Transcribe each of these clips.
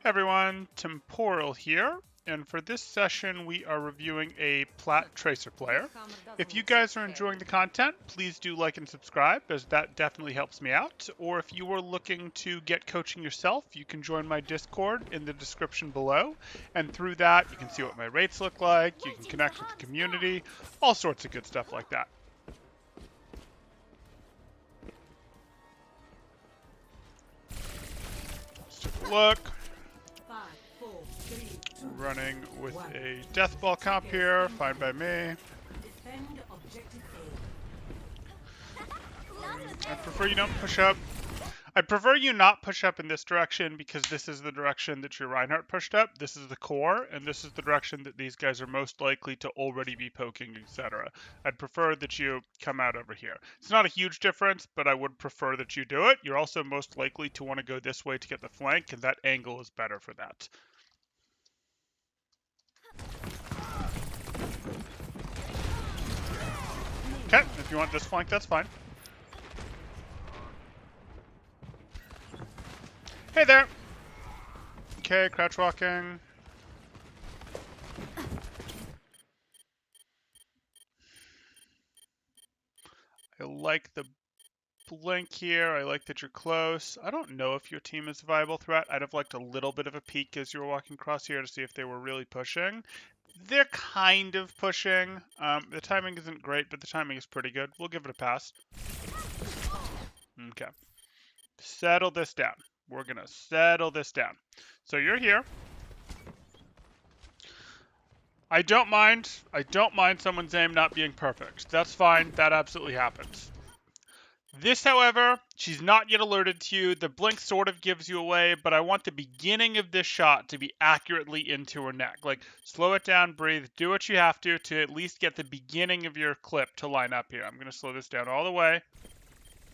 Everyone, Temporal here, and for this session we are reviewing a Plat tracer player. If you guys are enjoying the content, please do like and subscribe, as that definitely helps me out. Or if you are looking to get coaching yourself, you can join my Discord in the description below, and through that you can see what my rates look like, you can connect with the community, all sorts of good stuff like that. Let's take a look. Running with a death ball comp here, fine by me. I prefer you don't push up. I prefer you not push up in this direction because this is the direction that your Reinhardt pushed up. This is the core, and this is the direction that these guys are most likely to already be poking, etc. I'd prefer that you come out over here. It's not a huge difference, but I would prefer that you do it. You're also most likely to want to go this way to get the flank, and that angle is better for that. Okay, if you want this flank, that's fine. Hey there! Okay, crouch walking. I like the blink here. I like that you're close. I don't know if your team is a viable threat. I'd have liked a little bit of a peek as you were walking across here to see if they were really pushing. They're kind of pushing. The timing isn't great, but the timing is pretty good. We'll give it a pass. Okay. Settle this down. We're going to settle this down. So you're here. I don't mind someone's aim not being perfect. That's fine. That absolutely happens. This, however, she's not yet alerted to you. The blink sort of gives you away, but I want the beginning of this shot to be accurately into her neck. Like, slow it down, breathe, do what you have to at least get the beginning of your clip to line up here. I'm going to slow this down all the way.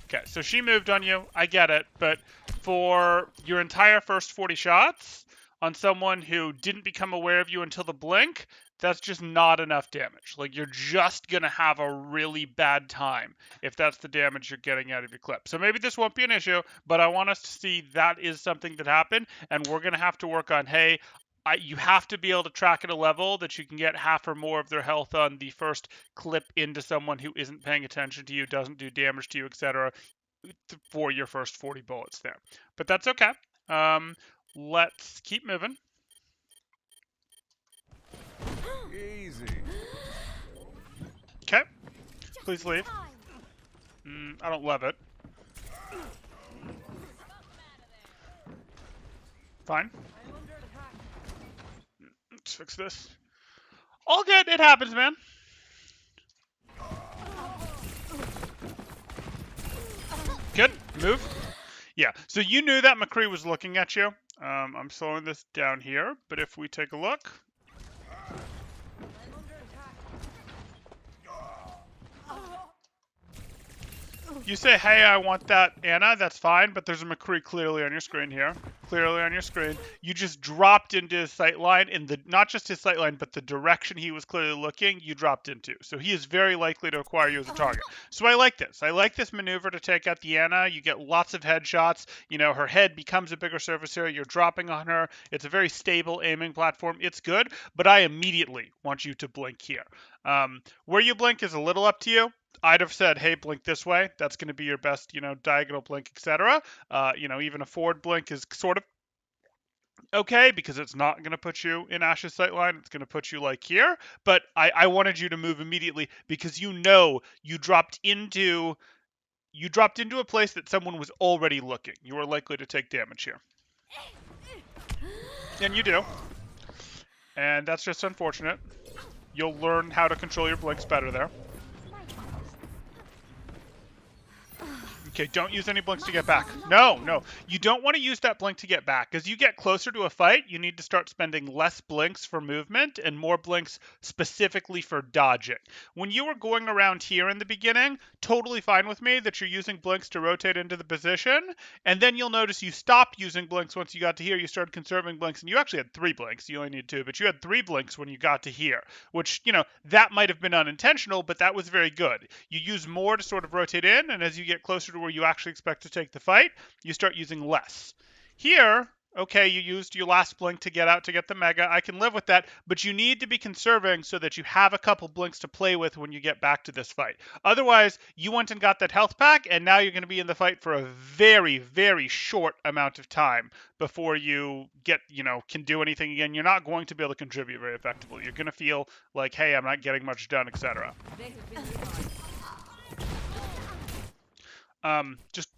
Okay, so she moved on you. I get it, but for your entire first 40 shots on someone who didn't become aware of you until the blink, that's just not enough damage. Like, you're just going to have a really bad time if that's the damage you're getting out of your clip. So maybe this won't be an issue, but I want us to see that is something that happened, and we're going to have to work on, hey, you have to be able to track at a level that you can get half or more of their health on the first clip into someone who isn't paying attention to you, doesn't do damage to you, etc., for your first 40 bullets there. But that's okay. Let's keep moving. Easy. Okay. Please leave. I don't love it. Fine. Let's fix this. All good. It happens, man. Good. Move. Yeah. So you knew that McCree was looking at you. I'm slowing this down here, but if we take a look. You say, hey, I want that Anna, that's fine, but there's a McCree clearly on your screen here. Clearly on your screen. You just dropped into his sight line, not just his sight line, but the direction he was clearly looking, you dropped into. So he is very likely to acquire you as a target. So I like this. I like this maneuver to take out the Anna. You get lots of headshots. You know, her head becomes a bigger surface area. You're dropping on her. It's a very stable aiming platform. It's good, but I immediately want you to blink here. Where you blink is a little up to you. I'd have said, hey, blink this way. That's going to be your best, diagonal blink, etc. Even a forward blink is sort of okay because it's not going to put you in Ash's sight line. It's going to put you like here. But I wanted you to move immediately because you dropped into a place that someone was already looking. You are likely to take damage here. And you do. And that's just unfortunate. You'll learn how to control your blinks better there. Okay, don't use any blinks to get back. No. You don't want to use that blink to get back. As you get closer to a fight, you need to start spending less blinks for movement and more blinks specifically for dodging. When you were going around here in the beginning, totally fine with me that you're using blinks to rotate into the position. And then you'll notice you stopped using blinks once you got to here. You started conserving blinks, and you actually had 3 blinks. You only need 2, but you had 3 blinks when you got to here, which, that might have been unintentional, but that was very good. You use more to sort of rotate in, and as you get closer to where you actually expect to take the fight, you start using less. Here, Okay, you used your last blink to get out to get the mega. I can live with that, but you need to be conserving so that you have a couple blinks to play with when you get back to this fight. Otherwise, you went and got that health pack, and now you're going to be in the fight for a very, very short amount of time before you get, can do anything again. You're not going to be able to contribute very effectively. You're going to feel like, hey, I'm not getting much done, etc. Just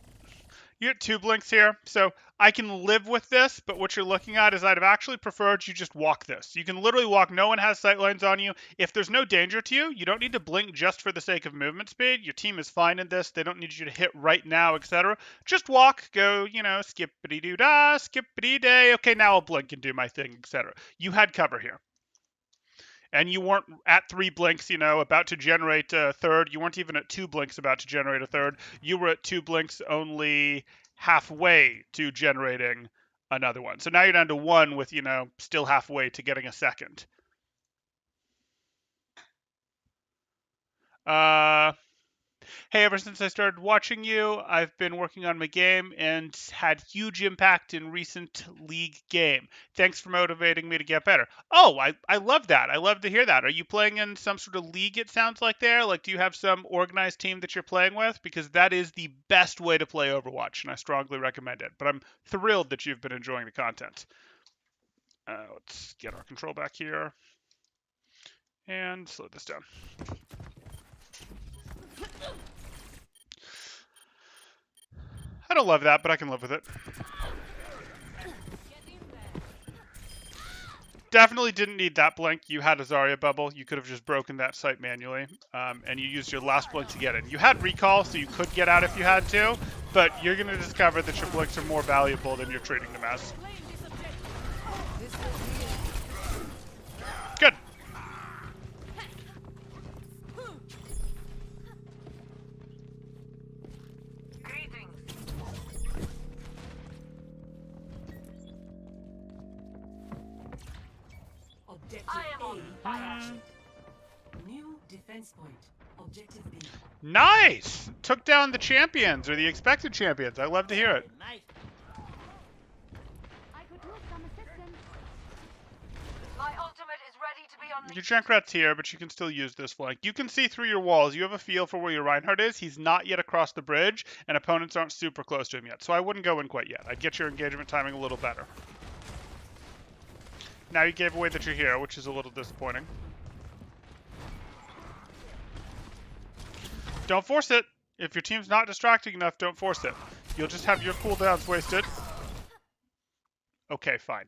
You get 2 blinks here, so I can live with this, but what you're looking at is I'd have actually preferred you just walk this. You can literally walk, no one has sightlines on you. If there's no danger to you, you don't need to blink just for the sake of movement speed. Your team is fine in this. They don't need you to hit right now, etc. Just walk, go, skippity-doo-dah, skippity-day. Okay, now I'll blink and do my thing, etc. You had cover here. And you weren't at 3 blinks, about to generate a third. You weren't even at 2 blinks about to generate a third. You were at 2 blinks only halfway to generating another one. So now you're down to 1 with, still halfway to getting a second. Hey, ever since I started watching you, I've been working on my game and had huge impact in recent league game. Thanks for motivating me to get better. Oh, I love that. I love to hear that. Are you playing in some sort of league, it sounds like there? Like, do you have some organized team that you're playing with? Because that is the best way to play Overwatch, and I strongly recommend it. But I'm thrilled that you've been enjoying the content. Let's get our control back here and slow this down. I don't love that, but I can live with it. Definitely didn't need that blink. You had a Zarya bubble. You could have just broken that site manually, and you used your last blink to get in. You had recall, so you could get out if you had to, but you're going to discover that your blinks are more valuable than you're treating them as. Good. New defense point. Objective B. Nice! Took down the champions, or the expected champions. I love to hear it. Nice. I could use some assistance. My ultimate is ready to be on. Your Junkrat's here, but you can still use this flank. You can see through your walls. You have a feel for where your Reinhardt is. He's not yet across the bridge, and opponents aren't super close to him yet. So I wouldn't go in quite yet. I'd get your engagement timing a little better. Now you gave away that you're here, which is a little disappointing. Don't force it. If your team's not distracting enough, don't force it. You'll just have your cooldowns wasted. Okay, fine.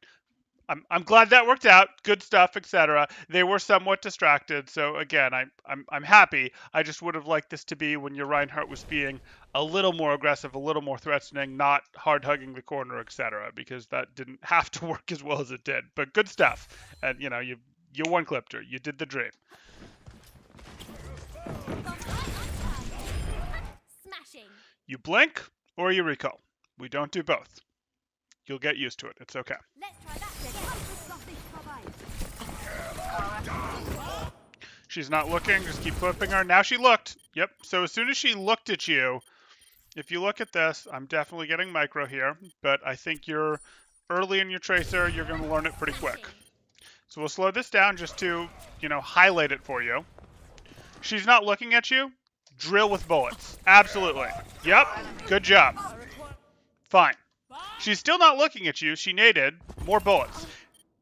I'm glad that worked out. Good stuff, etc. They were somewhat distracted, so again, I'm happy. I just would have liked this to be when your Reinhardt was being a little more aggressive, a little more threatening, not hard hugging the corner, etc. Because that didn't have to work as well as it did. But good stuff, and you one clipped her. You did the dream. Smashing. You blink or you recall. We don't do both. You'll get used to it. It's okay. Let's try that then. She's not looking. Just keep flipping her. Now she looked. Yep. So as soon as she looked at you, if you look at this, I'm definitely getting micro here, but I think you're early in your tracer. You're going to learn it pretty quick. So we'll slow this down just to, highlight it for you. She's not looking at you. Drill with bullets. Absolutely. Yep. Good job. Fine. She's still not looking at you. She naded. More bullets.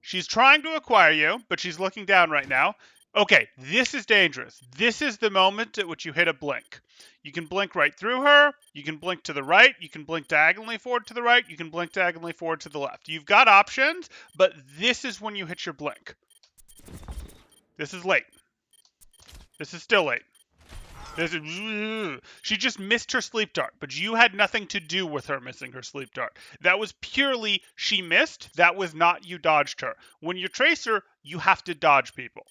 She's trying to acquire you, but she's looking down right now. Okay, this is dangerous. This is the moment at which you hit a blink. You can blink right through her. You can blink to the right. You can blink diagonally forward to the right. You can blink diagonally forward to the left. You've got options, but this is when you hit your blink. This is late. This is still late. She just missed her sleep dart, but you had nothing to do with her missing her sleep dart. That was purely she missed. That was not you dodged her. When you trace her, you have to dodge people.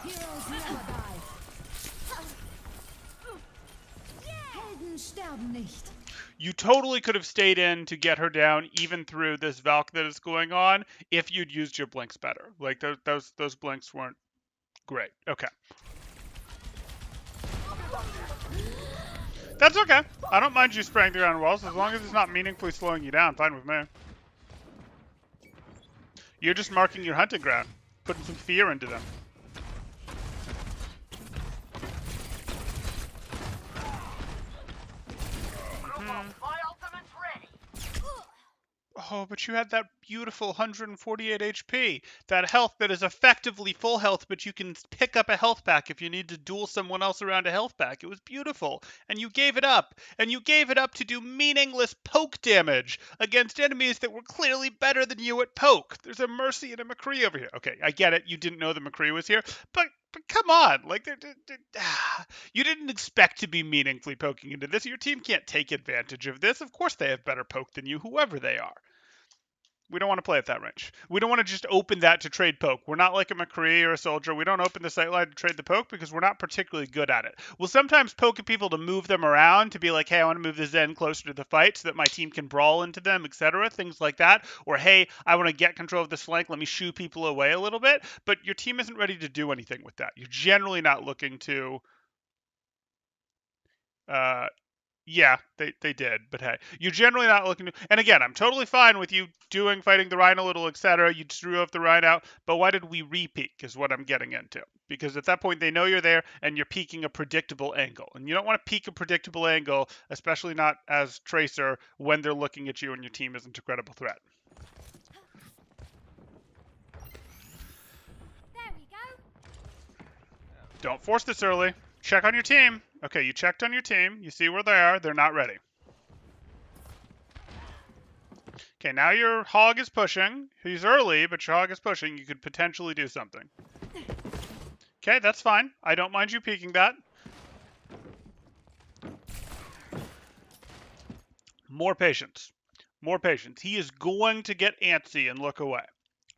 Heroes never die. Helden sterben nicht. You totally could have stayed in to get her down, even through this Valk that is going on, if you'd used your blinks better. Like those blinks weren't great. Okay. That's okay. I don't mind you spraying the ground walls as long as it's not meaningfully slowing you down. Fine with me. You're just marking your hunting ground, putting some fear into them. My ultimate's ready. Oh, but you had that beautiful 148 HP. That health that is effectively full health, but you can pick up a health pack if you need to duel someone else around a health pack. It was beautiful. And you gave it up. And you gave it up to do meaningless poke damage against enemies that were clearly better than you at poke. There's a Mercy and a McCree over here. Okay, I get it. You didn't know the McCree was here. But come on. Like, you didn't expect to be meaningfully poking into this. Your team can't take advantage of this. Of course they have better poke than you, whoever they are. We don't want to play at that range. We don't want to just open that to trade poke. We're not like a McCree or a Soldier. We don't open the sightline to trade the poke because we're not particularly good at it. We'll sometimes poke at people to move them around, to be like, hey, I want to move the Zen closer to the fight so that my team can brawl into them, etc. Things like that. Or, hey, I want to get control of this flank. Let me shoo people away a little bit. But your team isn't ready to do anything with that. You're generally not looking to... Yeah, they did, but hey, you're generally not looking to... And again, I'm totally fine with you fighting the Rhine a little, etc. You drew up the Rhine out, but why did we re-peek is what I'm getting into. Because at that point, they know you're there, and you're peeking a predictable angle. And you don't want to peek a predictable angle, especially not as Tracer, when they're looking at you and your team isn't a credible threat. There we go. Don't force this early. Check on your team. Okay, you checked on your team. You see where they are. They're not ready. Okay, now your hog is pushing. He's early, but your hog is pushing. You could potentially do something. Okay, that's fine. I don't mind you peeking that. More patience. More patience. He is going to get antsy and look away.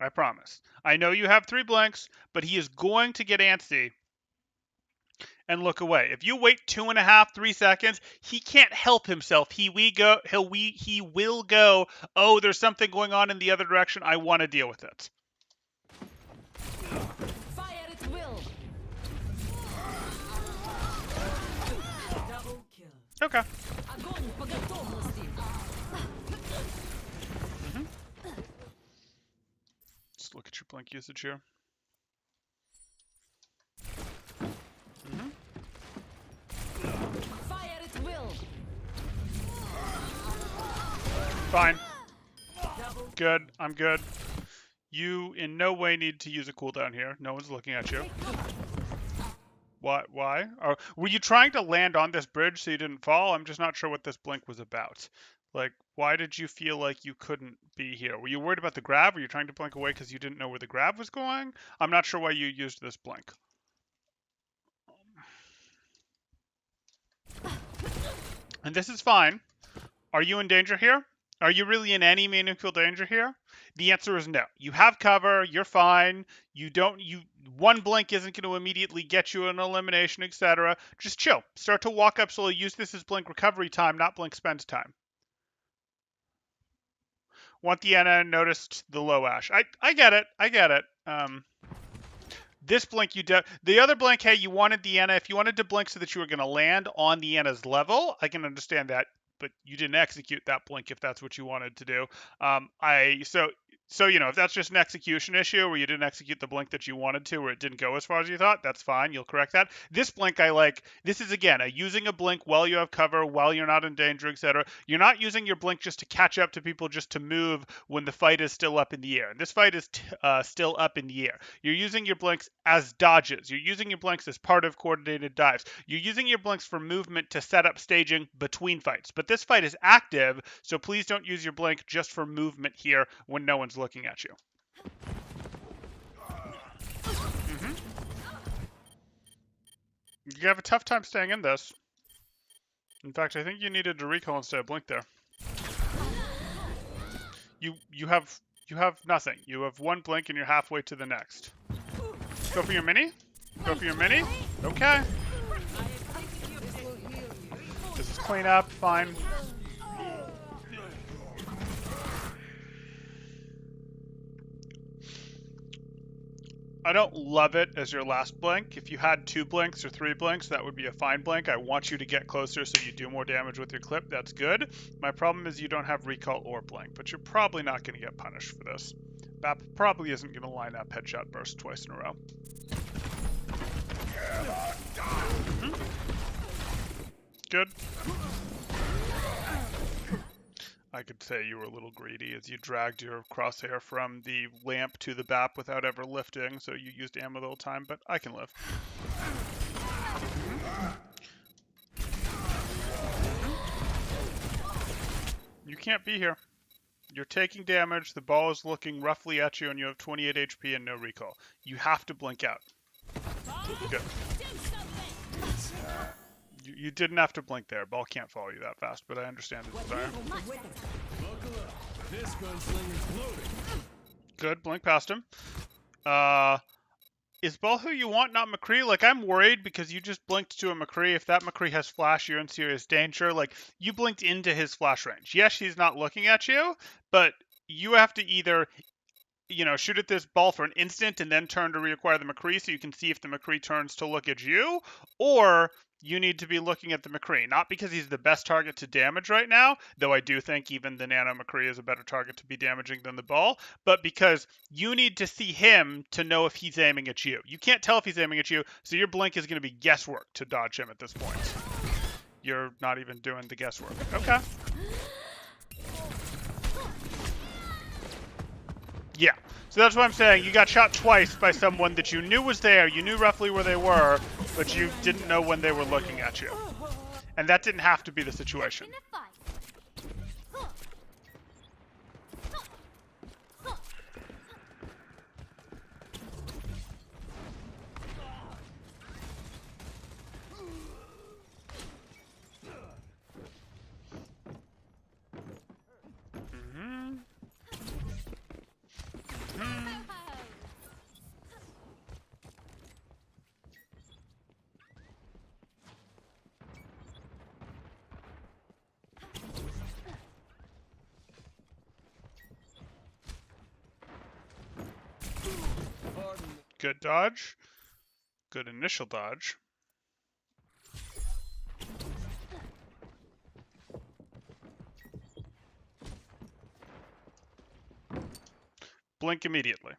I promise. I know you have 3 blanks, but he is going to get antsy and look away. If you wait 2.5, 3 seconds, he can't help himself. He will go, oh, there's something going on in the other direction. I want to deal with it. Fire at will. Double kill. Okay. Огонь по готовности. Let's look at your blink usage here. Fire at will. Fine. Good. I'm good. You in no way need to use a cooldown here. No one's looking at you. What? Why? Or were you trying to land on this bridge so you didn't fall? I'm just not sure what this blink was about. Like, why did you feel like you couldn't be here? Were you worried about the grab? Were you trying to blink away because you didn't know where the grab was going? I'm not sure why you used this blink. And this is fine. Are you in danger here? Are you really in any meaningful danger here? The answer is no. You have cover, you're fine. One blink isn't going to immediately get you an elimination, etc. Just chill. Start to walk up slowly. Use this as blink recovery time, not blink spend time. Want the Enna, noticed the low ash. I get it. I get it. This blink, the other blink, hey, you wanted the Enna. If you wanted to blink so that you were going to land on the Enna's level, I can understand that. But you didn't execute that blink if that's what you wanted to do. So if that's just an execution issue where you didn't execute the blink that you wanted to, or it didn't go as far as you thought, that's fine. You'll correct that. This blink I like. This is again using a blink while you have cover, while you're not in danger, etc. You're not using your blink just to catch up to people, just to move when the fight is still up in the air. And this fight is still up in the air. You're using your blinks as dodges. You're using your blinks as part of coordinated dives. You're using your blinks for movement to set up staging between fights. But this fight is active, so please don't use your blink just for movement here when no one's looking at you. You have a tough time staying in this. In fact, I think you needed to recall instead of blink there. You have nothing. You have 1 blink and you're halfway to the next. Go for your mini? Go for your mini? Okay. This is clean up, fine. I don't love it as your last blink. If you had 2 blinks or 3 blinks, that would be a fine blink. I want you to get closer so you do more damage with your clip. That's good. My problem is you don't have recall or blink, but you're probably not going to get punished for this. Bap probably isn't going to line up headshot burst twice in a row. Good. I could say you were a little greedy as you dragged your crosshair from the lamp to the BAP without ever lifting, so you used ammo the whole time, but I can live. You can't be here. You're taking damage, the ball is looking roughly at you, and you have 28 HP and no recall. You have to blink out. Good. You didn't have to blink there. Ball can't follow you that fast, but I understand the desire. Buckle up. This gunslinger's loaded. Good, blink past him. Is Ball who you want, not McCree? Like, I'm worried because you just blinked to a McCree. If that McCree has flash, you're in serious danger. Like, you blinked into his flash range. Yes, he's not looking at you, but you have to either, you know, shoot at this Ball for an instant and then turn to reacquire the McCree so you can see if the McCree turns to look at you, or you need to be looking at the McCree. Not because he's the best target to damage right now, though I do think even the Nano McCree is a better target to be damaging than the Ball, but because you need to see him to know if he's aiming at you. You can't tell if he's aiming at you, so your blink is going to be guesswork to dodge him at this point. You're not even doing the guesswork. Okay. Yeah. So that's what I'm saying. You got shot twice by someone that you knew was there. You knew roughly where they were, but you didn't know when they were looking at you. And that didn't have to be the situation. Good dodge. Good initial dodge. Blink immediately.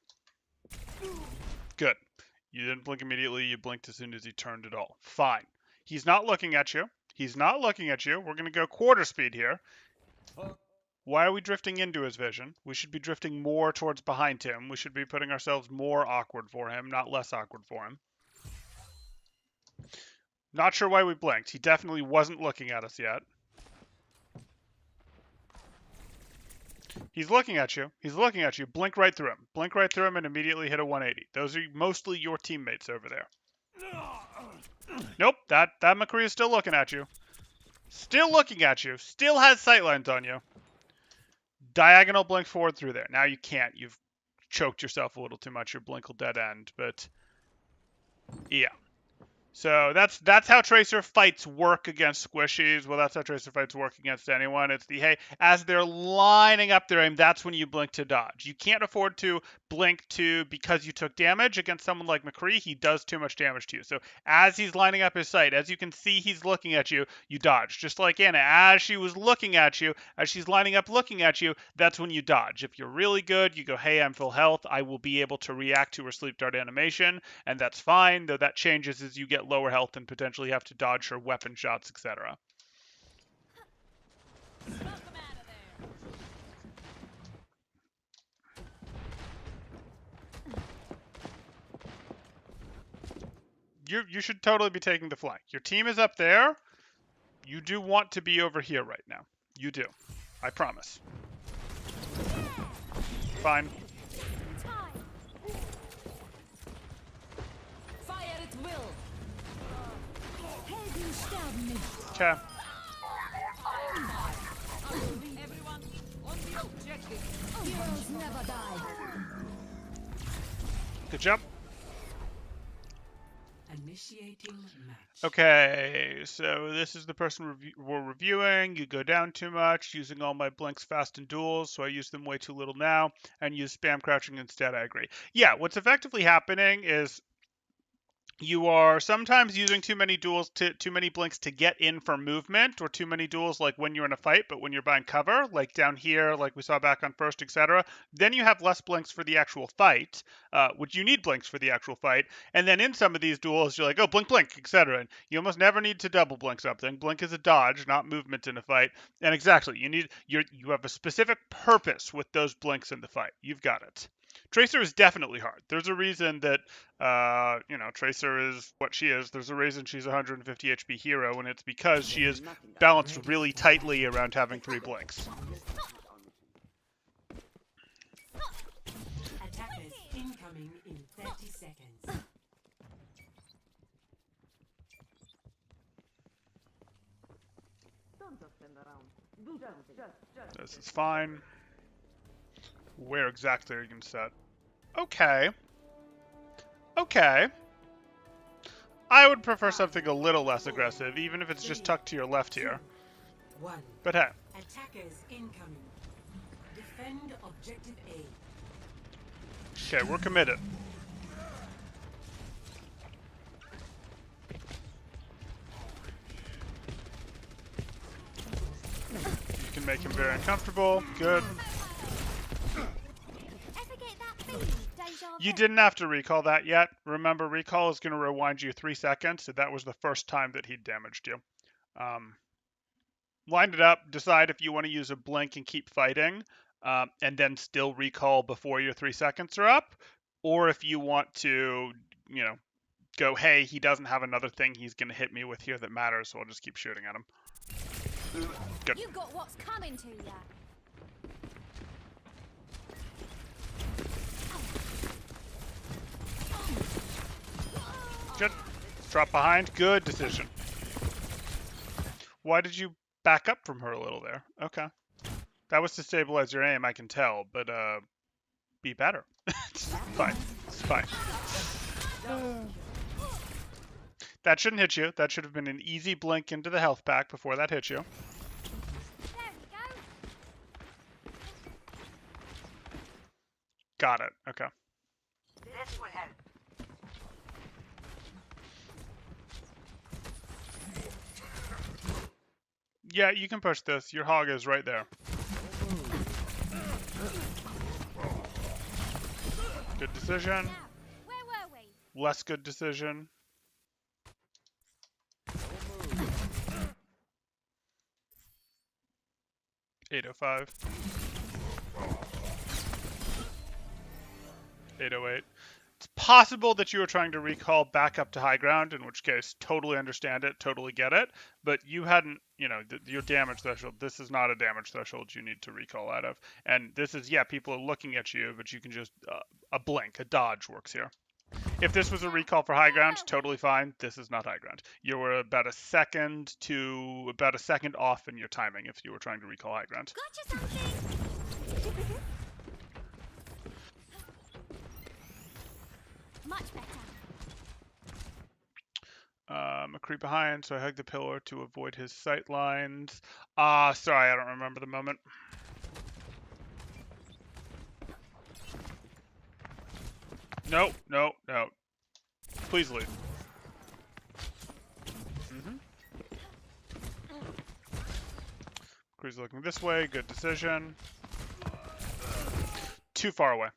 Good. You didn't blink immediately, you blinked as soon as he turned at all. Fine. He's not looking at you. He's not looking at you. We're going to go quarter speed here. Why are we drifting into his vision? We should be drifting more towards behind him. We should be putting ourselves more awkward for him, not less awkward for him. Not sure why we blinked. He definitely wasn't looking at us yet. He's looking at you. He's looking at you. Blink right through him. Blink right through him and immediately hit a 180. Those are mostly your teammates over there. Nope, that McCree is still looking at you. Still looking at you. Still has sightlines on you. Diagonal blink forward through there. Now you can't. You've choked yourself a little too much. Your blink will dead end, but yeah. So that's how Tracer fights work against squishies. Well, that's how Tracer fights work against anyone. It's the, hey, as they're lining up their aim, that's when you blink to dodge. You can't afford to blink to because you took damage against someone like McCree. He does too much damage to you. So as he's lining up his sight, as you can see he's looking at you, you dodge. Just like Anna, as she was looking at you, as she's lining up looking at you, that's when you dodge. If you're really good, you go, hey, I'm full health. I will be able to react to her sleep dart animation, and that's fine, though that changes as you get lower health and potentially have to dodge her weapon shots, etc. You should totally be taking the flank. Your team is up there. You do want to be over here right now. You do. I promise. Fine. Okay. Heroes never die. Good job. Initiating match. Okay, so this is the person we're reviewing. You go down too much, using all my blinks fast and duels, so I use them way too little now, and use spam crouching instead. I agree. Yeah, what's effectively happening is you are sometimes using too many blinks to get in for movement, or too many duels like when you're in a fight, but when you're buying cover, like down here, like we saw back on first, etc. Then you have less blinks for the actual fight, which you need blinks for the actual fight. And then in some of these duels, you're like, oh, blink, blink, etc. And you almost never need to double blink something. Blink is a dodge, not movement in a fight. And exactly, you have a specific purpose with those blinks in the fight. You've got it. Tracer is definitely hard. There's a reason that Tracer is what she is. There's a reason she's a 150 HP hero, and it's because she is balanced really tightly around having 3 blinks. Attackers incoming in 30 seconds. This is fine. Where exactly are you going to set? Okay. Okay. I would prefer something a little less aggressive, even if it's just tucked to your left here. But hey. Attackers incoming. Defend objective A. Okay, we're committed. You can make him very uncomfortable. Good. You didn't have to recall that yet. Remember, recall is going to rewind you 3 seconds, so that was the first time that he damaged you. Line it up, decide if you want to use a blink and keep fighting, and then still recall before your 3 seconds are up, or if you want to, go, hey, he doesn't have another thing he's going to hit me with here that matters, so I'll just keep shooting at him. Good. You got what's coming to ya. Good. Drop behind. Good decision. Why did you back up from her a little there? Okay. That was to stabilize your aim, I can tell, but be better. It's fine. It's fine. That shouldn't hit you. That should have been an easy blink into the health pack before that hit you. There we go. Got it. Okay. This will help. Yeah, you can push this. Your hog is right there. Good decision. Where were we? Less good decision. $805. 808. It's possible that you were trying to recall back up to high ground, in which case, totally understand it, totally get it, but you hadn't, your damage threshold, this is not a damage threshold you need to recall out of. And this is, yeah, people are looking at you, but you can just, a blink, a dodge works here. If this was a recall for high ground, totally fine. This is not high ground. You were about a second off in your timing if you were trying to recall high ground. Gotcha something. Much better. A creep behind, so I hug the pillar to avoid his sight lines. Sorry, I don't remember the moment. No. Please leave. Crew's looking this way. Good decision. Too far away.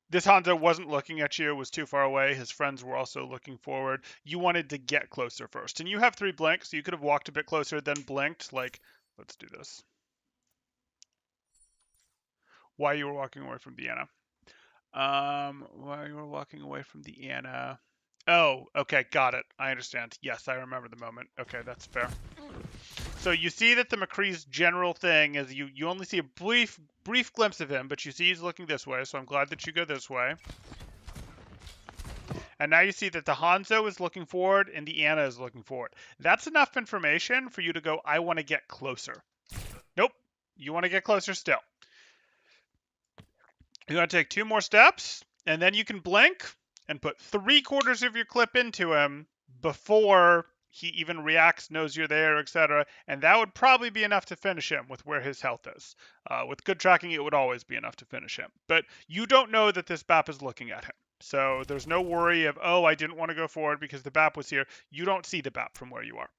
This Hanzo wasn't looking at you, was too far away. His friends were also looking forward. You wanted to get closer first. And you have 3 blinks, so you could have walked a bit closer, then blinked. Like, let's do this. Why you were walking away from Deanna. Why you were walking away from Deanna. Oh, okay, got it. I understand. Yes, I remember the moment. Okay, that's fair. So you see that the McCree's general thing is you only see a brief glimpse of him, but you see he's looking this way, so I'm glad that you go this way. And now you see that the Hanzo is looking forward and the Anna is looking forward. That's enough information for you to go, I want to get closer. Nope. You want to get closer still. You're going to take 2 more steps, and then you can blink, and put 3/4 of your clip into him before he even reacts, knows you're there, etc. And that would probably be enough to finish him with where his health is. With good tracking, it would always be enough to finish him. But you don't know that this BAP is looking at him. So there's no worry of, oh, I didn't want to go forward because the BAP was here. You don't see the BAP from where you are.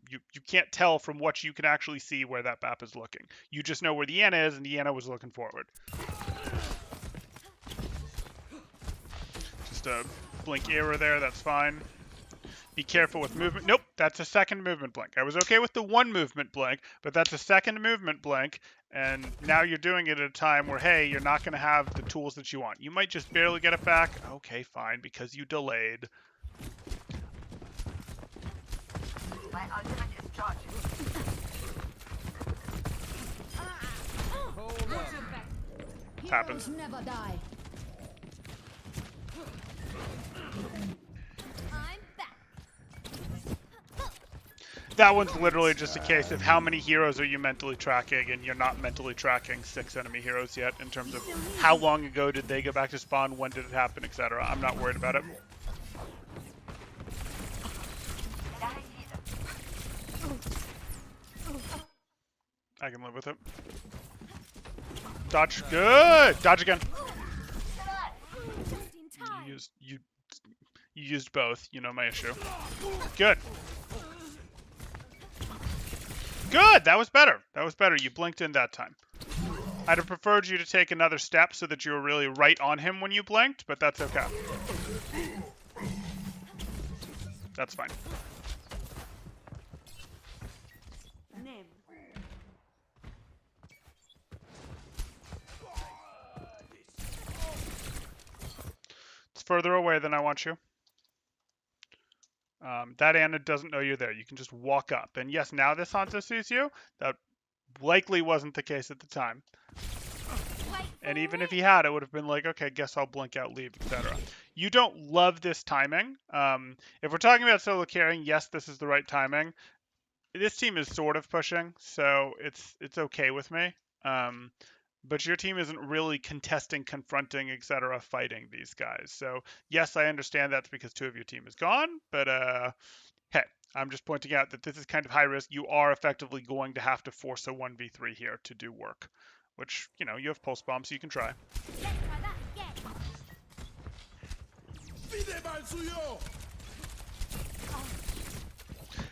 You can't tell from what you can actually see where that BAP is looking. You just know where the Ana is, and the Ana was looking forward. Just a blink error there, that's fine. Be careful with movement. Nope, that's a second movement blink. I was okay with the one movement blink, but that's a second movement blink, and now you're doing it at a time where, hey, you're not going to have the tools that you want. You might just barely get it back. Okay, fine, because you delayed. My ultimate is charging. Hold up. Happens. Never die. I'm back. That one's literally just a case of how many heroes are you mentally tracking, and you're not mentally tracking 6 enemy heroes yet in terms of how long ago did they go back to spawn, when did it happen, etc. I'm not worried about it. I can live with it. Dodge. Good! Dodge again. Just in time. You used both. You know my issue. Good. Good! That was better. That was better. You blinked in that time. I'd have preferred you to take another step so that you were really right on him when you blinked, but that's okay. That's fine. Name. It's further away than I want you. That Ana doesn't know you're there. You can just walk up. And yes, now this Hanzo sees you. That likely wasn't the case at the time. And even if he had, it would have been like, okay, guess I'll blink out, leave, etc. You don't love this timing. If we're talking about solo carrying, yes, this is the right timing. This team is sort of pushing, so it's okay with me. But your team isn't really contesting, confronting, etc., fighting these guys. So yes, I understand that's because 2 of your team is gone, but hey, I'm just pointing out that this is kind of high risk. You are effectively going to have to force a 1v3 here to do work, which, you know, you have pulse bombs, so you can try. Let's try that again. Pide mal suyo.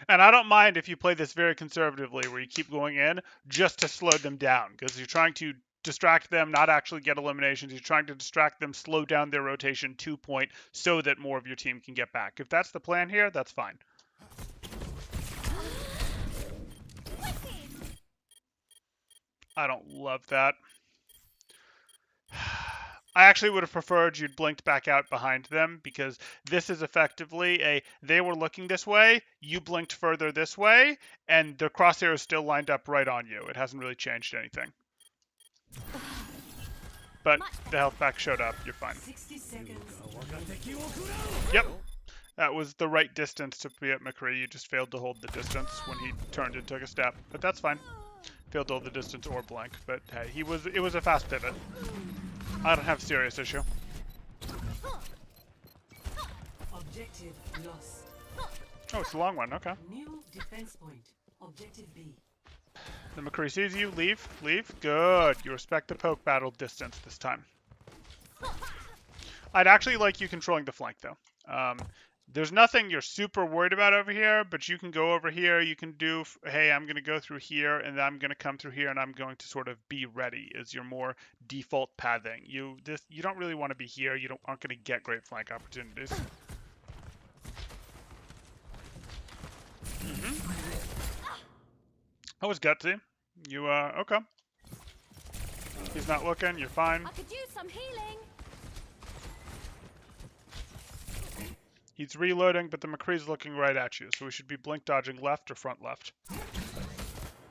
And I don't mind if you play this very conservatively, where you keep going in just to slow them down, because you're trying to distract them, not actually get eliminations. You're trying to distract them, slow down their rotation 2 point so that more of your team can get back. If that's the plan here, that's fine. I don't love that. I actually would have preferred you'd blinked back out behind them, because this is effectively they were looking this way, you blinked further this way, and the crosshair is still lined up right on you. It hasn't really changed anything. But the health pack showed up. You're fine. 60 seconds. Yep. That was the right distance to be at McCree. You just failed to hold the distance when he turned and took a step. But that's fine. Failed to hold the distance or blank. But hey, it was a fast pivot. I don't have a serious issue. Objective lost. Oh, it's a long one. Okay. New defense point. Objective B. The McCree sees you. Leave. Leave. Good. You respect the poke battle distance this time. I'd actually like you controlling the flank, though. There's nothing you're super worried about over here, but you can go over here. You can do, hey, I'm going to go through here, and I'm going to come through here, and I'm going to sort of be ready is your more default pathing. You don't really want to be here. You aren't going to get great flank opportunities. That was gutsy. You, okay. He's not looking. You're fine. I could use some healing. He's reloading, but the McCree's looking right at you, so we should be blink dodging left or front left.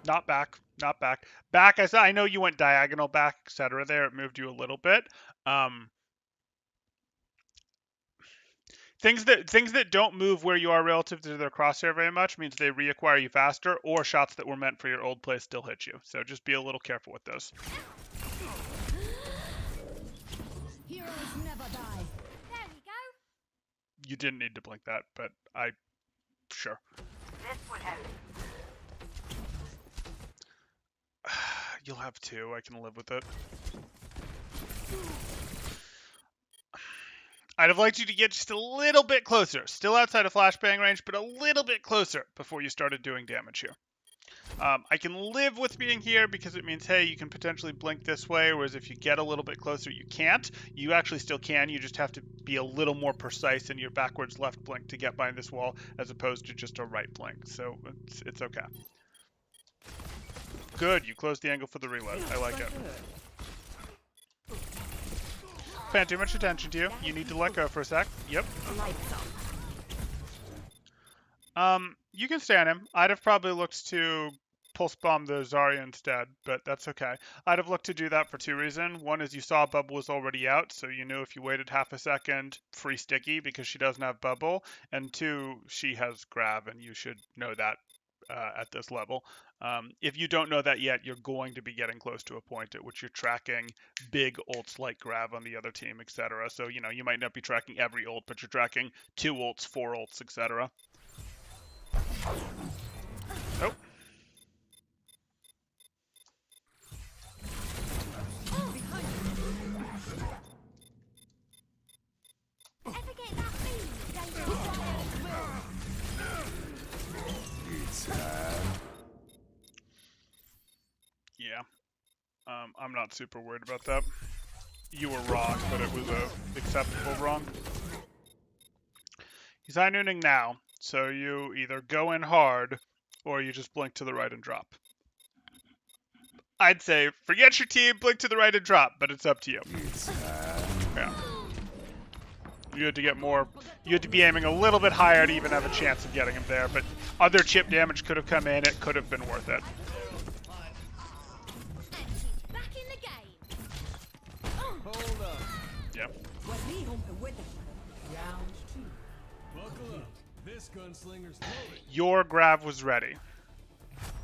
Not back. Not back. Back, I know you went diagonal back, etc. there. It moved you a little bit. Things that don't move where you are relative to their crosshair very much means they reacquire you faster, or shots that were meant for your old place still hit you. So just be a little careful with those. Heroes never die. There we You didn't need to blink that, but sure. This would help. You'll have 2. I can live with it. I'd have liked you to get just a little bit closer. Still outside of flashbang range, but a little bit closer before you started doing damage here. I can live with being here because it means, hey, you can potentially blink this way, whereas if you get a little bit closer, you can't. You actually still can. You just have to be a little more precise in your backwards left blink to get behind this wall as opposed to just a right blink. So it's okay. Good. You closed the angle for the reload. I like it. Paying too much attention to you. You need to let go for a sec. Yep. You can stay on him. I'd have probably looked to pulse bomb the Zarya instead, but that's okay. I'd have looked to do that for 2 reasons. One is you saw Bubble was already out, so you knew if you waited half a second, free Sticky because she doesn't have Bubble. And 2, she has Grab, and you should know that at this level. If you don't know that yet, you're going to be getting close to a point at which you're tracking big ults like Grab on the other team, etc. So, you might not be tracking every ult, but you're tracking 2 ults, 4 ults, etc. Nope. Ever get that feeling? Yeah. I'm not super worried about that. You were wrong, but it was a acceptable wrong. He's high nooning now, so you either go in hard or you just blink to the right and drop. I'd say forget your team, blink to the right and drop, but it's up to you. Yeah. You had to get more. You had to be aiming a little bit higher to even have a chance of getting him there, but other chip damage could have come in. It could have been worth it. Back in the game. Hold up. Yep. Round 2. Buckle up. This gunslinger's loaded. Your grab was ready.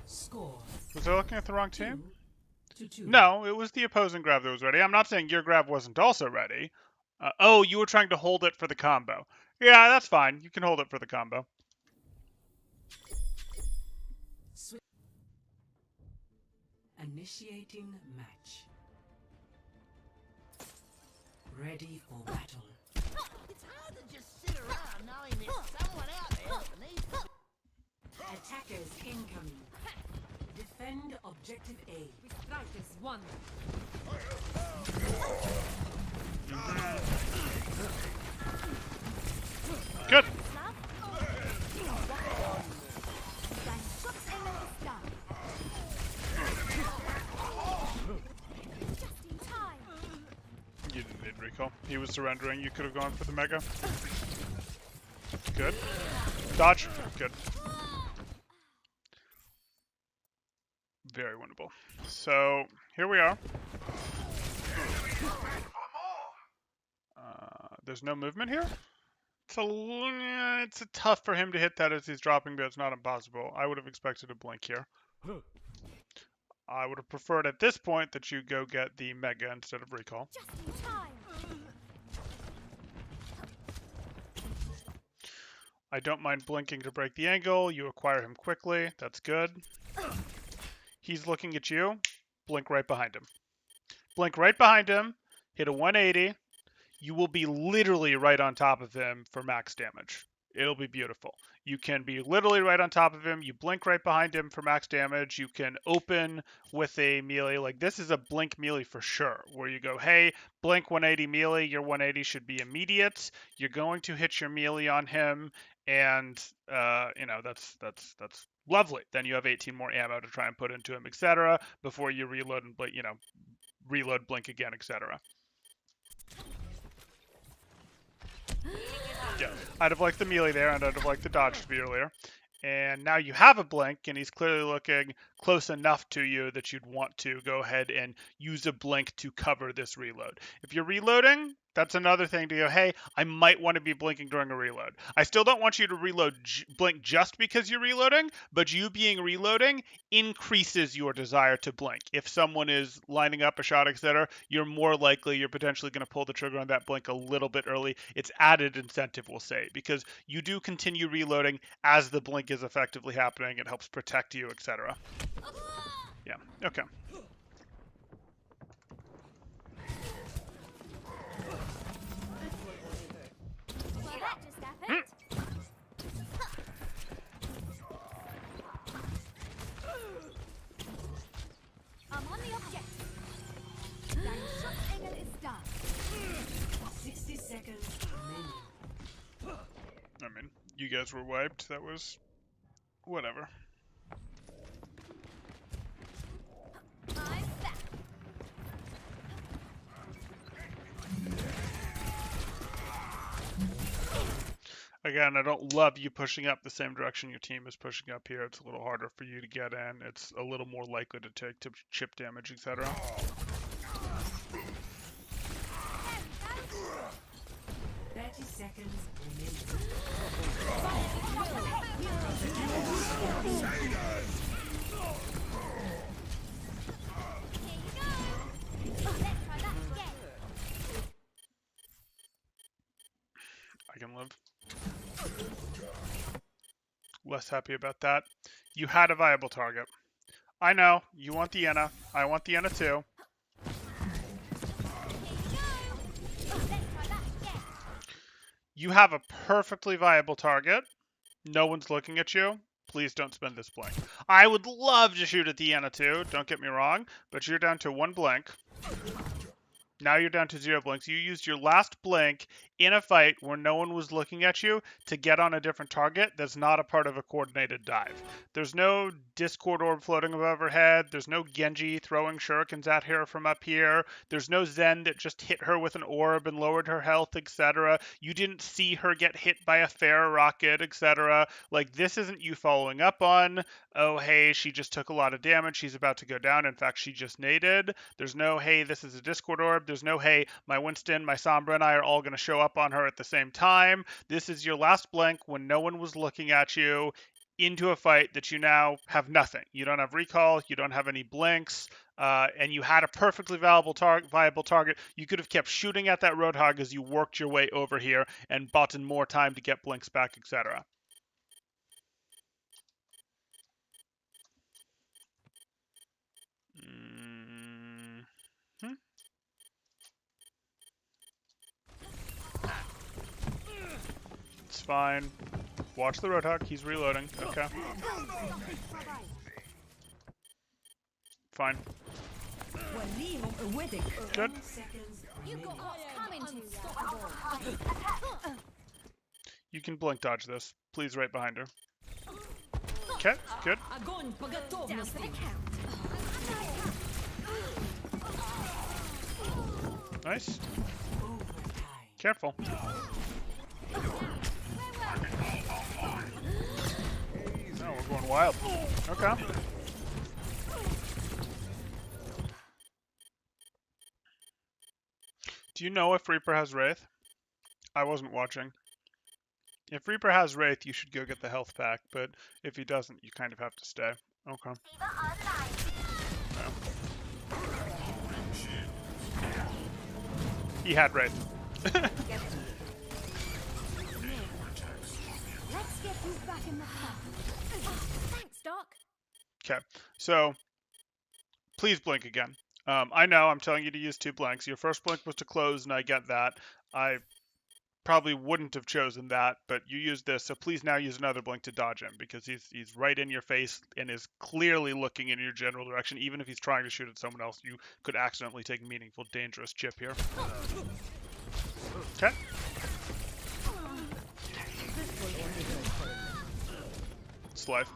Score Was I looking at the wrong team? 2-2. No, it was the opposing grab that was ready. I'm not saying your grab wasn't also ready. Oh, you were trying to hold it for the combo. Yeah, that's fine. You can hold it for the combo. Initiating match. Ready for battle. It's hard to just sit around knowing there's someone out there that needs to Attackers incoming. Defend objective A. We strike as one. Good. Just in time. You didn't need recall. He was surrendering. You could have gone for the mega. Good. Dodge. Good. Very winnable. So, here we are. There's no movement here? It's tough for him to hit that as he's dropping, but it's not impossible. I would have expected a blink here. I would have preferred at this point that you go get the mega instead of recall. Just in time. I don't mind blinking to break the angle. You acquire him quickly. That's good. He's looking at you. Blink right behind him. Blink right behind him. Hit a 180. You will be literally right on top of him for max damage. It'll be beautiful. You can be literally right on top of him. You blink right behind him for max damage. You can open with a melee. Like, this is a blink melee for sure, where you go, hey, blink 180 melee. Your 180 should be immediate. You're going to hit your melee on him, and that's lovely. Then you have 18 more ammo to try and put into him, etc. before you reload and reload, blink again, etc. Yeah, I'd have liked the melee there, and I'd have liked the dodge to be earlier. And now you have a blink, and he's clearly looking, close enough to you that you'd want to go ahead and use a blink to cover this reload. If you're reloading, that's another thing to go, hey, I might want to be blinking during a reload. I still don't want you to blink just because you're reloading, but you being reloading increases your desire to blink. If someone is lining up a shot, etc., you're more likely, you're potentially going to pull the trigger on that blink a little bit early. It's added incentive, we'll say, because you do continue reloading as the blink is effectively happening. It helps protect you, etc. Yeah, okay. Well, that just happened. I'm on the objective. Dein Schutzengel ist da. 60 seconds remaining. I mean, you guys were wiped. That was whatever. I'm back. Again, I don't love you pushing up the same direction your team is pushing up here. It's a little harder for you to get in. It's a little more likely to take chip damage, etc. 30 seconds remaining. Here you go. Let's try that again. I can live. Less happy about that. You had a viable target. I know. You want the Yenna. I want the Yenna too. Here you go. Let's try that again. You have a perfectly viable target. No one's looking at you. Please don't spend this blink. I would love to shoot at the Yenna too, don't get me wrong, but you're down to 1 blink. Now you're down to 0 blinks. You used your last blink in a fight where no one was looking at you to get on a different target that's not a part of a coordinated dive. There's no Discord orb floating above her head. There's no Genji throwing shurikens at her from up here. There's no Zen that just hit her with an orb and lowered her health, etc. You didn't see her get hit by a fair rocket, etc. Like, this isn't you following up on, oh, hey, she just took a lot of damage. She's about to go down. In fact, she just naded. There's no, hey, this is a Discord orb. There's no, hey, my Winston, my Sombra, and I are all going to show up on her at the same time. This is your last blink when no one was looking at you into a fight that you now have nothing. You don't have recall. You don't have any blinks. And you had a perfectly viable target. You could have kept shooting at that Roadhog as you worked your way over here and bought in more time to get blinks back, etc. It's fine. Watch the Roadhog. He's reloading. Okay. Fine. Good. 10 seconds You remaining. got what's coming to you. You can blink dodge this. Please, right behind her. Okay, good. Down for the count. Nice. Overtime. Careful. No, we're going wild. Okay. Do you know if Reaper has Wraith? I wasn't watching. If Reaper has Wraith, you should go get the health pack, but if he doesn't, you kind of have to stay. Okay. No. He had Wraith. Let's get you back in the pack. Thanks, Doc. Okay, so please blink again. I know I'm telling you to use 2 blinks. Your first blink was to close, and I get that. I probably wouldn't have chosen that, but you used this, so please now use another blink to dodge him, because he's right in your face and is clearly looking in your general direction. Even if he's trying to shoot at someone else, you could accidentally take meaningful, dangerous chip here. Okay. It's life.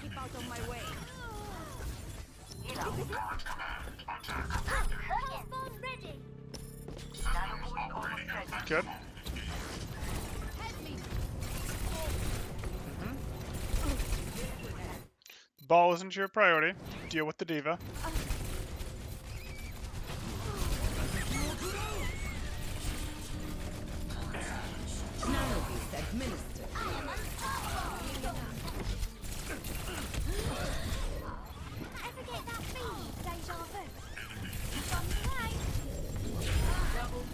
Keep out of my way. Phone ready. Good. Help me. Ball isn't your priority. Deal with the diva. Nanobeast administered. Ever get that feeling, deja vu? On the way. Double.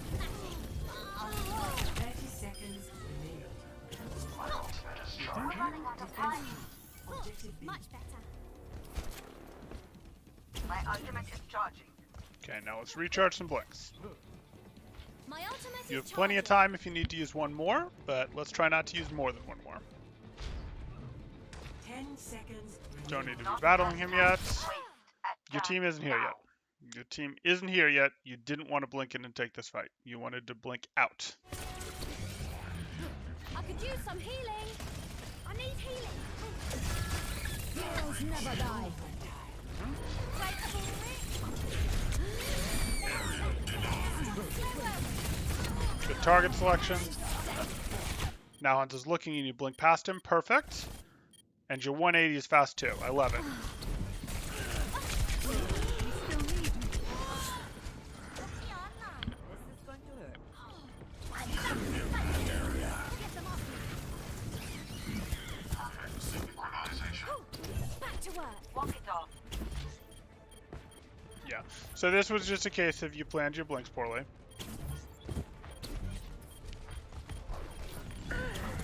30 seconds remaining. We're running out of time. Objective B. Much better. My ultimate is charging. Okay, now let's recharge some blinks. My ultimate You is have plenty of charging. time if you need to use one more, but let's try not to use more than one more. 10 seconds Don't need remaining. to be battling him yet. Waste at Your time team isn't here now. yet. Your team isn't here yet. You didn't want to blink in and take this fight. You wanted to blink out. I could use some healing. I need healing. Heroes never die. Wait for it. Good target selection. Now Hans is looking and you blink past him. Perfect. And your 180 is fast too. I love it. Back to work. Walk it off. Yeah. So this was just a case of you planned your blinks poorly.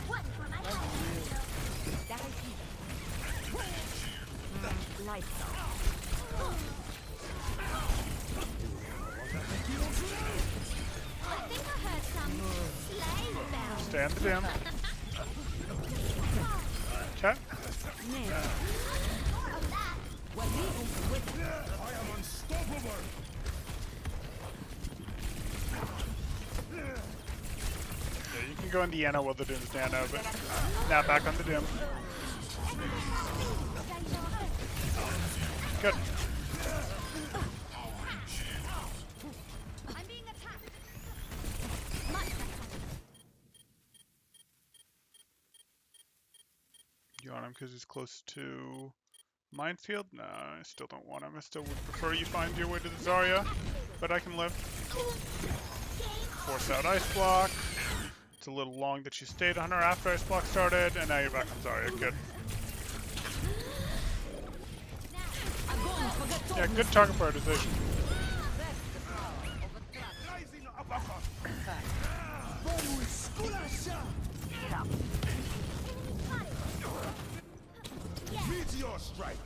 What for my I think I heard some sleigh bells. Stay on the doom. Okay. Yeah, you can go in the Nano while the doom's Nano, but now back on the doom. Good. I'm being attacked. Much better. You want him because he's close to Minefield? No, I still don't want him. I still would prefer you find your way to the Zarya, but I can live. Force out Ice Block. It's a little long that you stayed on her after Ice Block started, and now you're back on Zarya. Good. Yeah, good target prioritization. Meteor strike.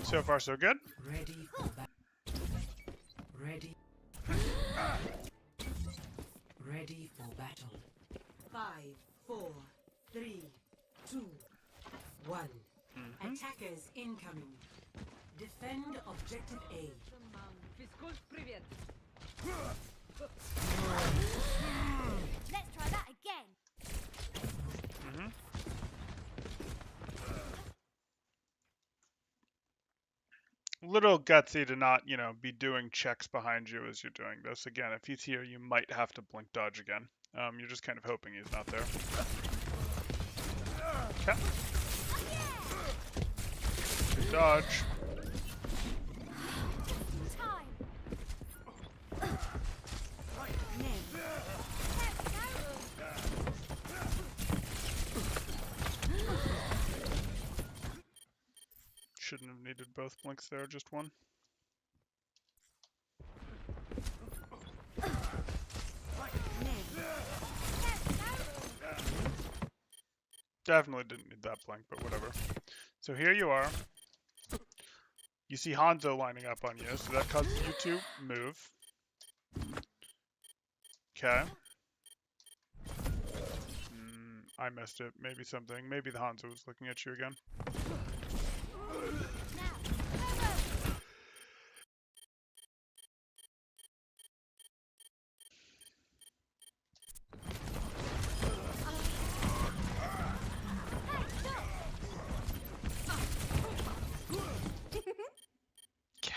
So far, so good. Ready for battle. Ready. Ready for battle. 5, 4, 3, 2, 1. Attackers incoming. Defend objective A. Let's try that again. Little gutsy to not, be doing checks behind you as you're doing this. Again, if he's here, you might have to blink dodge again. You're just kind of hoping he's not there. Okay. Good dodge. Time. Shouldn't have needed both blinks there, just one. Definitely didn't need that blink, but whatever. So here you are. You see Hanzo lining up on you, so that causes you to move. Okay. I missed it. Maybe something. Maybe the Hanzo was looking at you again.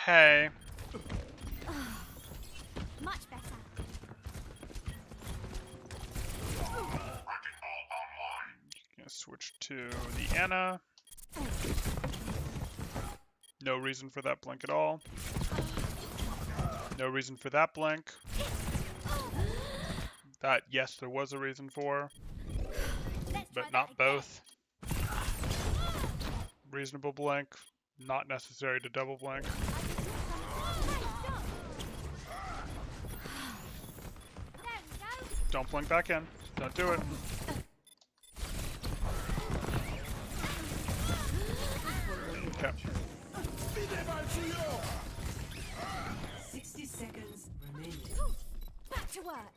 Okay. Much better. switch to the Anna. No reason for that blink at all. No reason for that blink. That, yes, there was a reason for, but not both. Reasonable blink, not necessary to double blink. Don't blink back in. Don't do it. Okay. 60 seconds remaining. Back to work.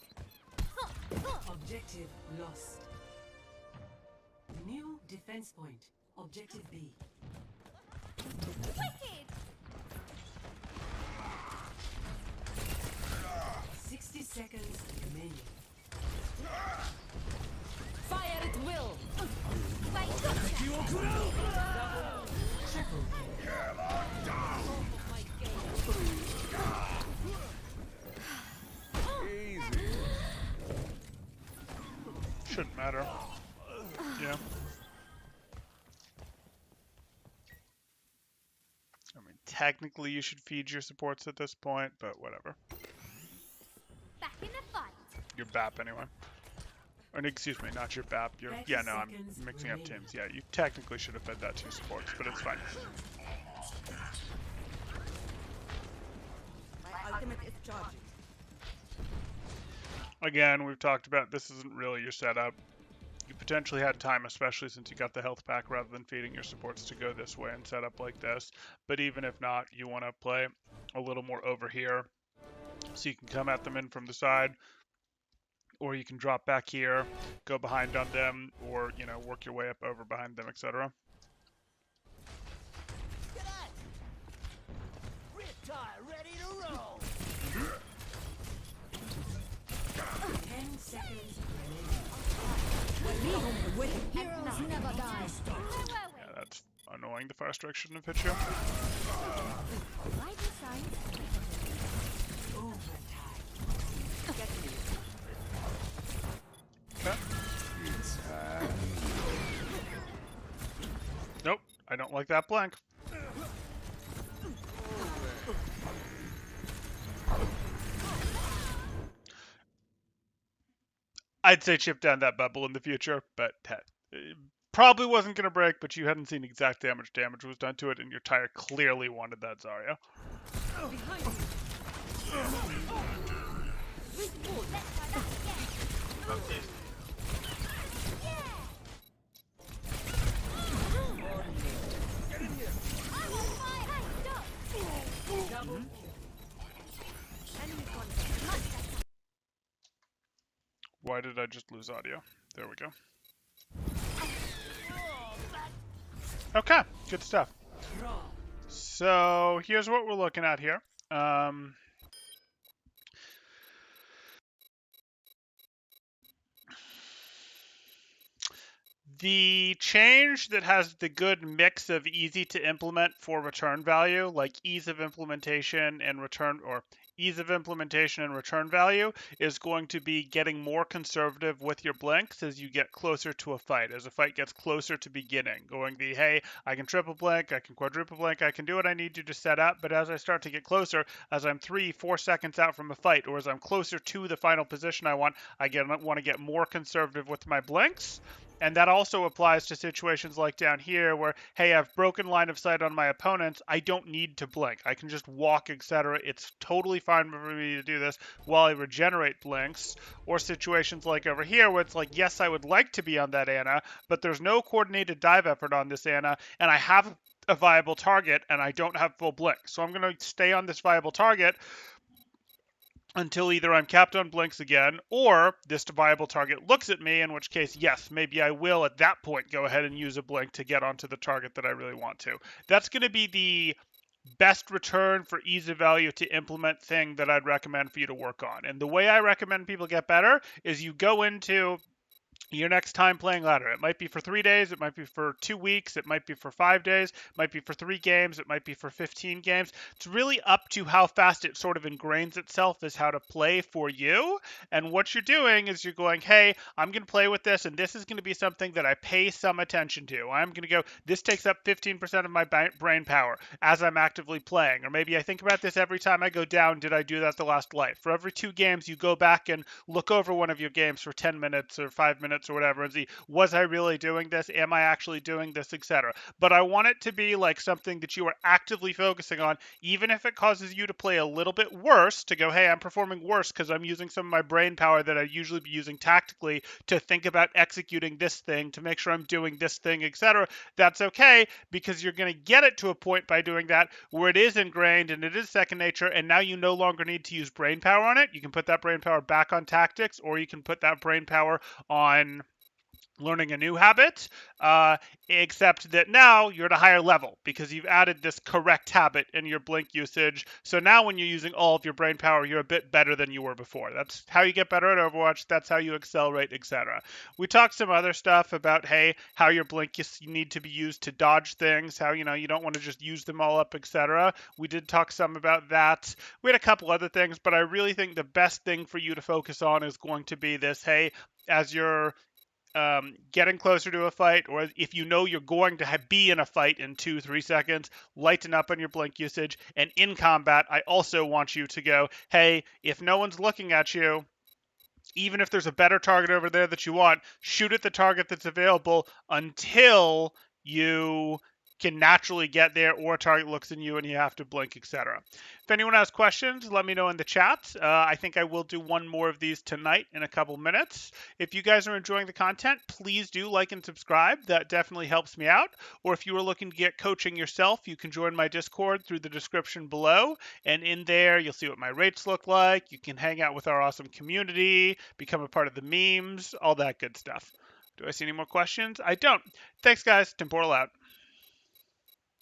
Objective lost. New defense point. Objective B. Wicked. 60 seconds remaining. Fire at will. Wait, gotcha. Triple Shouldn't matter. Yeah. I mean, technically you should feed your supports at this point, but whatever. Back in the fight. Your BAP anyway. Or, excuse me, not your BAP. Your, 30 yeah, no, I'm seconds mixing up remaining. teams. Yeah, you technically should have fed that to supports, but it's fine. My ultimate is charging. Again, we've talked about this isn't really your setup. You potentially had time, especially since you got the health pack, rather than feeding your supports to go this way and set up like this. But even if not, you want to play a little more over here, so you can come at them in from the side, or you can drop back here, go behind on them, or, you know, work your way up over behind them, etc. G'day! Riptide ready to roll! 10 seconds Heroes never die. Where were we? Yeah, that's annoying. The fire strike shouldn't have hit you. Right inside. Okay. Nope, I don't like that blank. I'd say chip down that bubble in the future, but probably wasn't going to break, but you hadn't seen exactly how much damage was done to it, and your tire clearly wanted that Zarya. Why did I just lose audio? There we go. Okay, good stuff. So here's what we're looking at here. The change that has the good mix of easy to implement for return value, like ease of implementation and return, or ease of implementation and return value, is going to be getting more conservative with your blinks as you get closer to a fight, as a fight gets closer to beginning. Going the, hey, I can triple blink, I can quadruple blink, I can do what I need to set up, but as I start to get closer, as I'm 3-4 seconds out from a fight, or as I'm closer to the final position I want to get more conservative with my blinks. And that also applies to situations like down here where, hey, I've broken line of sight on my opponents. I don't need to blink. I can just walk, etc. It's totally fine for me to do this while I regenerate blinks. Or situations like over here where it's like, yes, I would like to be on that Anna, but there's no coordinated dive effort on this Anna, and I have a viable target, and I don't have full blink. So I'm going to stay on this viable target until either I'm capped on blinks again, or this viable target looks at me, in which case, yes, maybe I will at that point go ahead and use a blink to get onto the target that I really want to. That's going to be the best return for ease of value to implement thing that I'd recommend for you to work on. And the way I recommend people get better is you go into your next time playing ladder. It might be for 3 days, it might be for 2 weeks, it might be for 5 days, it might be for 3 games, it might be for 15 games. It's really up to how fast it sort of ingrains itself as how to play for you. And what you're doing is you're going, hey, I'm going to play with this, and this is going to be something that I pay some attention to. I'm going to go, this takes up 15% of my brain power as I'm actively playing. Or maybe I think about this every time I go down, did I do that the last life? For every 2 games, you go back and look over one of your games for 10 minutes or 5 minutes or whatever and see, was I really doing this? Am I actually doing this, etc. But I want it to be like something that you are actively focusing on, even if it causes you to play a little bit worse, to go, hey, I'm performing worse because I'm using some of my brain power that I usually be using tactically to think about executing this thing, to make sure I'm doing this thing, etc. That's okay, because you're going to get it to a point by doing that where it is ingrained and it is second nature, and now you no longer need to use brain power on it. You can put that brain power back on tactics, or you can put that brain power on learning a new habit, except that now you're at a higher level because you've added this correct habit in your blink usage. So now when you're using all of your brain power, you're a bit better than you were before. That's how you get better at Overwatch. That's how you accelerate, etc. We talked some other stuff about, hey, how your blink need to be used to dodge things, how, you don't want to just use them all up, etc. We did talk some about that. We had a couple other things, but I really think the best thing for you to focus on is going to be this, hey, as you're getting closer to a fight, or if you know you're going to be in a fight in 2-3 seconds, lighten up on your blink usage. And in combat, I also want you to go, hey, if no one's looking at you, even if there's a better target over there that you want, shoot at the target that's available until you can naturally get there, or a target looks in you and you have to blink, etc. If anyone has questions, let me know in the chat. I think I will do one more of these tonight in a couple minutes. If you guys are enjoying the content, please do like and subscribe. That definitely helps me out. Or if you are looking to get coaching yourself, you can join my Discord through the description below. And in there, you'll see what my rates look like. You can hang out with our awesome community, become a part of the memes, all that good stuff. Do I see any more questions? I don't. Thanks, guys. Temporal out.